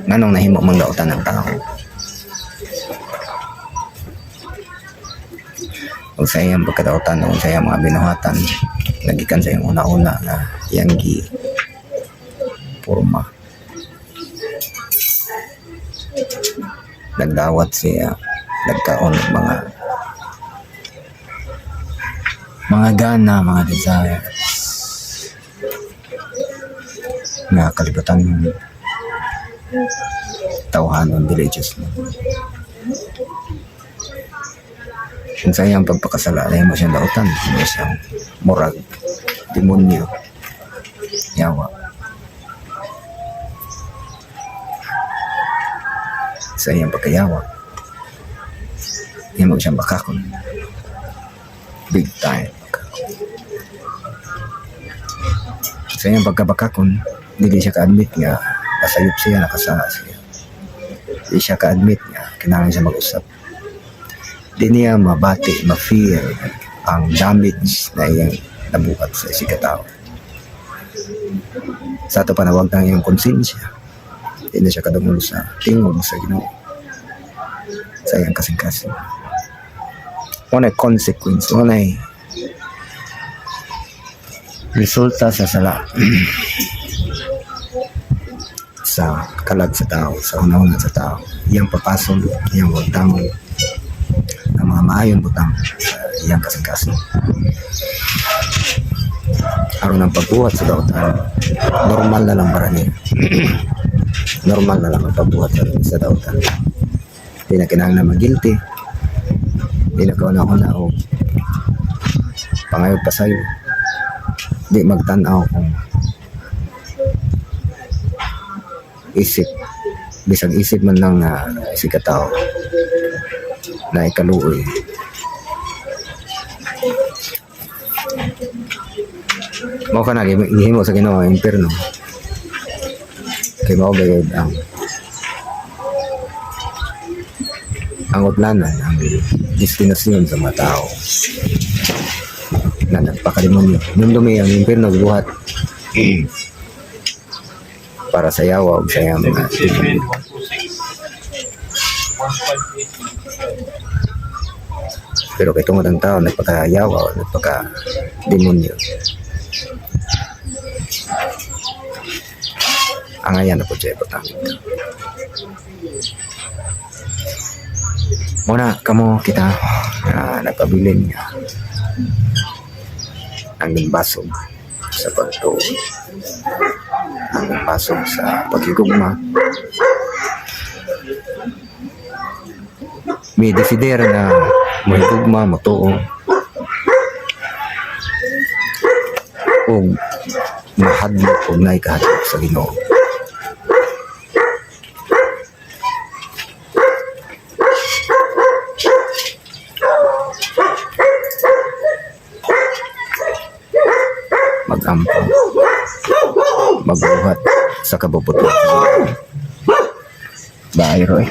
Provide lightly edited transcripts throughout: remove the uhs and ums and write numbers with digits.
Nganong nahimo mang dautan ng tao. Kung sa iyang pagkadautan, kung sa iyang mga binuhatan, nagikan sa iyang una-una na iyang purma. Nagdawat siya, nagkaon ng mga gana, mga desires na kalibutan ng tawhanon villages mo. Kung sa iyang pagpakasala, mo siyang lautan, mo siyang murag, demonyo, yawa. Sa iyang pagkayawa, mo siyang bakakon. Big time bakakon. Sa iyang pagkabakakon, hindi siya ka-admit nga, pasayop siya, nakasala siya. Hindi siya ka-admit nga, kailangan siya mag-usap. Di niya mabati, ma-feel ang damage na iyang nabuhat sa isikatao. Sa ito panawag ng iyong konsensya, di na siya kadungol sa tingog sa Ginoo, sa iyang kasing-kasing. Una'y consequence, una'y resulta sa sala sa kalag sa tao, sa una-una sa tao. Iyang papasol, iyang wagtamol, ang mga maayong butang iyang kasing-kasing. Aron ang pagbuhat sa dautan, normal na lang para niya. Normal na lang ang pagbuhat sa dautan. Di na kinahanglan mag-guilty, di na kauna-una o pangayog pasayo, di magtanaw kung isip, bisag isip man lang na isikatao na ikaluoy. Mao ka na gihimo sa Ginoo ang impierno. Kay mao gayud ang utlanan, ang destinasyon sa mga tao na nagpakalimutan. Nung dumi ang impierno gibuhat para sa yawa o sa iyang mga pero kay tungod ang tao nagpakayawa o nagpaka-demonyo. Ang ayan na po siya ipatang. Muna kamo kita nagpabilin niya ang limbasog sa pagtuo, ang limbasog sa pagigugma. May desider na mahigugma, matuo o mahadlok o naikahadlok sa Ginoo. Mag-ampo, magbuhat sa kabubuton. Bayro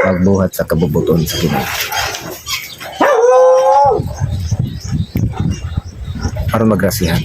magbuhat sa kabubuton sa Ginoo. Para magrasihan.